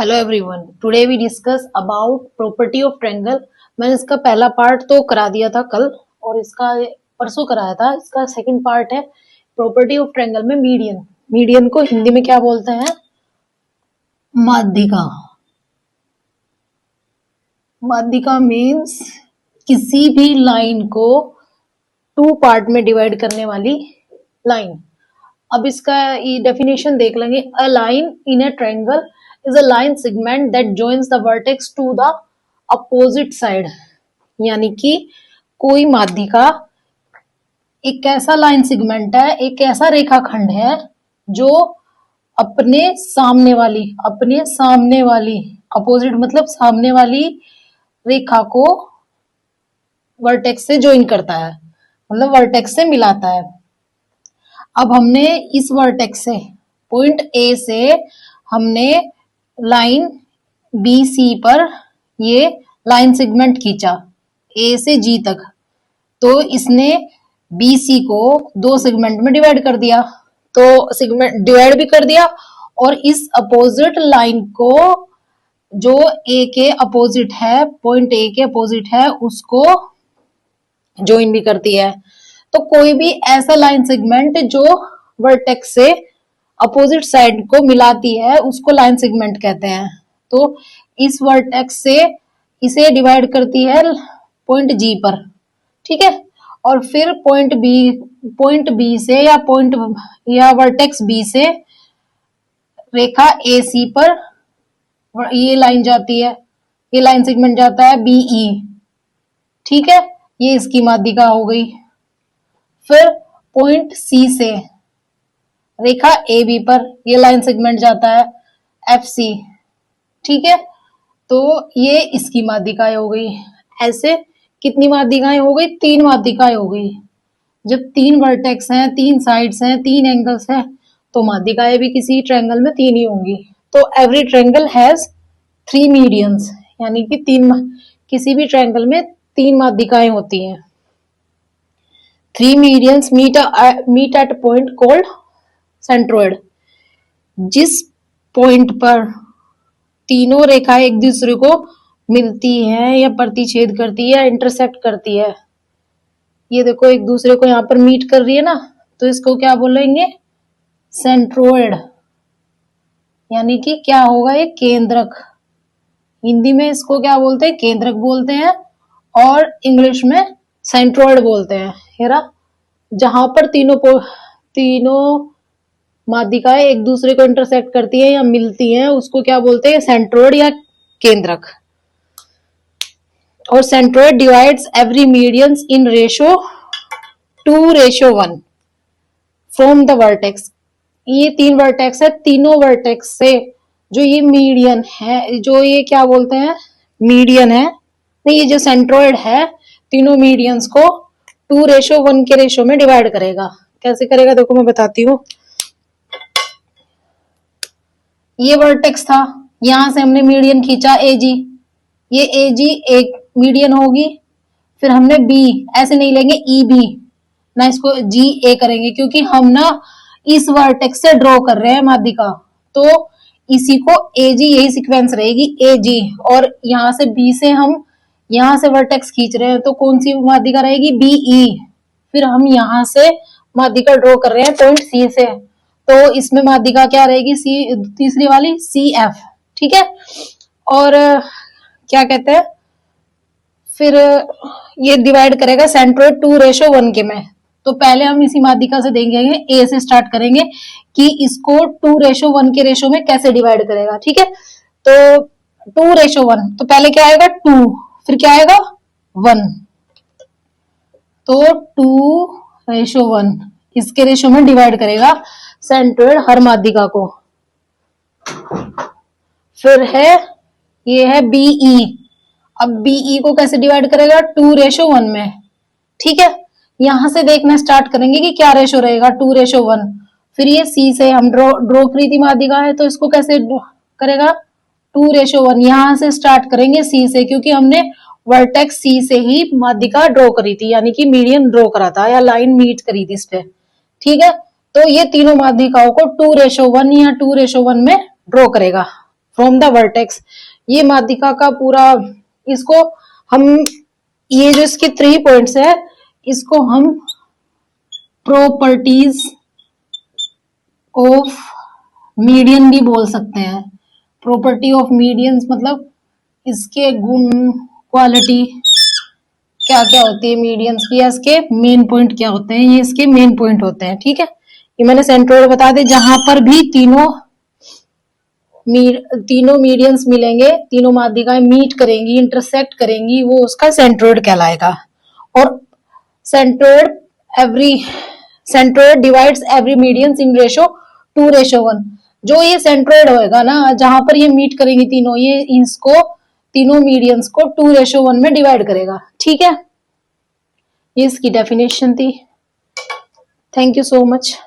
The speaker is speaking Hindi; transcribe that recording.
Hello everyone, today we discuss about property of triangle. मैंने इसका पहला पार्ट तो करा दिया था कल और इसका परसों कराया था। इसका सेकंड पार्ट है प्रॉपर्टी ऑफ ट्रायंगल में मीडियन। मीडियन को हिंदी में क्या बोलते हैं? माध्यिका। माध्यिका मीन्स किसी भी लाइन को टू पार्ट में डिवाइड करने वाली लाइन। अब इसका ये डेफिनेशन देख लेंगे। A line in a triangle is a line segment that joins the vertex to the opposite side। यानी कि कोई माध्यिका एक ऐसा लाइन सेगमेंट है, एक ऐसा रेखाखंड है जो अपने सामने वाली अपोजिट मतलब सामने वाली रेखा को वर्टेक्स से ज्वाइन करता है, मतलब वर्टेक्स से मिलाता है। अब हमने इस वर्टेक्स से पॉइंट ए से हमने लाइन बी सी पर ये लाइन सेगमेंट खींचा ए से जी तक, तो इसने बी सी को दो सेगमेंट में डिवाइड कर दिया। तो सेगमेंट डिवाइड भी कर दिया और इस अपोजिट लाइन को जो ए के अपोजिट है, पॉइंट ए के अपोजिट है, उसको ज्वाइन भी करती है। तो कोई भी ऐसा लाइन सेगमेंट जो वर्टेक्स से अपोजिट साइड को मिलाती है उसको लाइन सेगमेंट कहते हैं। तो इस वर्टेक्स से इसे डिवाइड करती है पॉइंट जी पर, ठीक है। और फिर पॉइंट बी से या वर्टेक्स बी से रेखा ए सी पर ये लाइन जाती है, ये लाइन सेगमेंट जाता है बीई, ठीक है। ये इसकी माध्यिका हो गई। फिर पॉइंट सी से रेखा ए बी पर ये लाइन सेगमेंट जाता है एफ सी, ठीक है। तो ये इसकी माध्यिकाएं हो गई। ऐसे कितनी माध्यिकाएं हो गई? 3 माध्यिकाएं हो गई। जब 3 वर्टेक्स हैं, 3 साइड्स हैं, 3 एंगल्स हैं, तो माध्यिकाएं भी किसी ट्रायंगल में 3 ही होंगी। तो एवरी ट्रायंगल हैज 3 मीडियंस, यानी कि किसी भी ट्रायंगल में 3 माध्यिकाएं होती हैं। 3 medians meet at point called centroid. जिस पॉइंट पर तीनों रेखाएं एक दूसरे को मिलती हैं या प्रतिच्छेद करती है, इंटरसेक्ट करती है, ये देखो एक दूसरे को यहाँ पर मीट कर रही है ना, तो इसको क्या बोलेंगे? सेंट्रोइड। यानी कि क्या होगा? ये केंद्रक। हिंदी में इसको क्या बोलते हैं? केंद्रक बोलते हैं और इंग्लिश में सेंट्रोइड बोलते हैं। हेरा, जहां पर तीनों माध्यिकाएं एक दूसरे को इंटरसेक्ट करती है या मिलती हैं उसको क्या बोलते हैं? सेंट्रोइड या केंद्रक। और centroid divides every medians in ratio 2:1 from the vertex. ये 3 वर्टेक्स है, तीनों वर्टेक्स से जो ये मीडियन है, जो ये क्या बोलते हैं? मीडियन है नहीं, ये जो सेंट्रोइड है तीनों मीडियंस को 2:1 के रेशो में डिवाइड करेगा। कैसे करेगा देखो मैं बताती हूँ। ये वर्टेक्स था, यहां से हमने मीडियन खींचा एजी, ये एजी एक मीडियन होगी। फिर हमने बी, ऐसे नहीं लेंगे ई बी ना, इसको जी ए करेंगे क्योंकि हम ना इस वर्टेक्स से ड्रॉ कर रहे हैं माध्यिका, तो इसी को एजी, यही सीक्वेंस रहेगी एजी। और यहां से बी से हम यहां से वर्टेक्स खींच रहे हैं तो कौन सी माध्यिका रहेगी? बीई। फिर हम यहां से माध्यिका ड्रॉ कर रहे हैं पॉइंट सी से, तो इसमें माध्यिका क्या रहेगी? सी, तीसरी वाली सी एफ, ठीक है। और क्या कहते हैं, फिर ये डिवाइड करेगा सेंट्रोइड 2:1 के में। तो पहले हम इसी माध्यिका से देखेंगे, ए से स्टार्ट करेंगे कि इसको 2:1 के रेशो में कैसे डिवाइड करेगा, ठीक है। तो 2:1, तो पहले क्या आएगा? 2, फिर क्या आएगा? 1। तो 2:1 इसके रेशो में डिवाइड करेगा सेंट्रोइड हर माध्यिका को। फिर ये है बीई। अब बीई को कैसे डिवाइड करेगा? 2:1 में, ठीक है। यहां से देखना स्टार्ट करेंगे कि क्या रेशो रहेगा? 2:1। फिर ये सी से हम ड्रॉ करी थी माध्यिका है, तो इसको कैसे करेगा? 2:1। यहां से स्टार्ट करेंगे सी से, क्योंकि हमने वर्टेक्स सी से ही माध्यिका ड्रॉ करी थी, यानी कि मीडियन ड्रॉ करा था या लाइन मीट करी थी इस पे, ठीक है। तो ये तीनों माध्यिकाओं को 2:1 या 2:1 में ड्रॉ करेगा फ्रॉम द वर्टेक्स। ये माध्यिका का पूरा, इसको हम, ये जो इसके 3 पॉइंट्स है, इसको हम प्रॉपर्टीज ऑफ मीडियन भी बोल सकते हैं। प्रॉपर्टी ऑफ मीडियंस मतलब इसके गुण, क्वालिटी क्या क्या होती है मीडियंस की, या इसके मेन पॉइंट क्या होते हैं, ये इसके मेन पॉइंट होते हैं। ठीक है, ये मैंने सेंट्रोइड बता दे, जहां पर भी तीनों मीडियंस मिलेंगे, तीनों माध्यिकाएं मीट करेंगी, इंटरसेक्ट करेंगी, वो उसका सेंट्रोइड कहलाएगा। और centroid divides every medians in ratio 2:1। जो ये सेंट्रोइड होएगा ना, जहां पर ये मीट करेंगी तीनों, ये इसको तीनों मीडियंस को 2:1 में डिवाइड करेगा। ठीक है, ये इसकी डेफिनेशन थी। Thank you so much.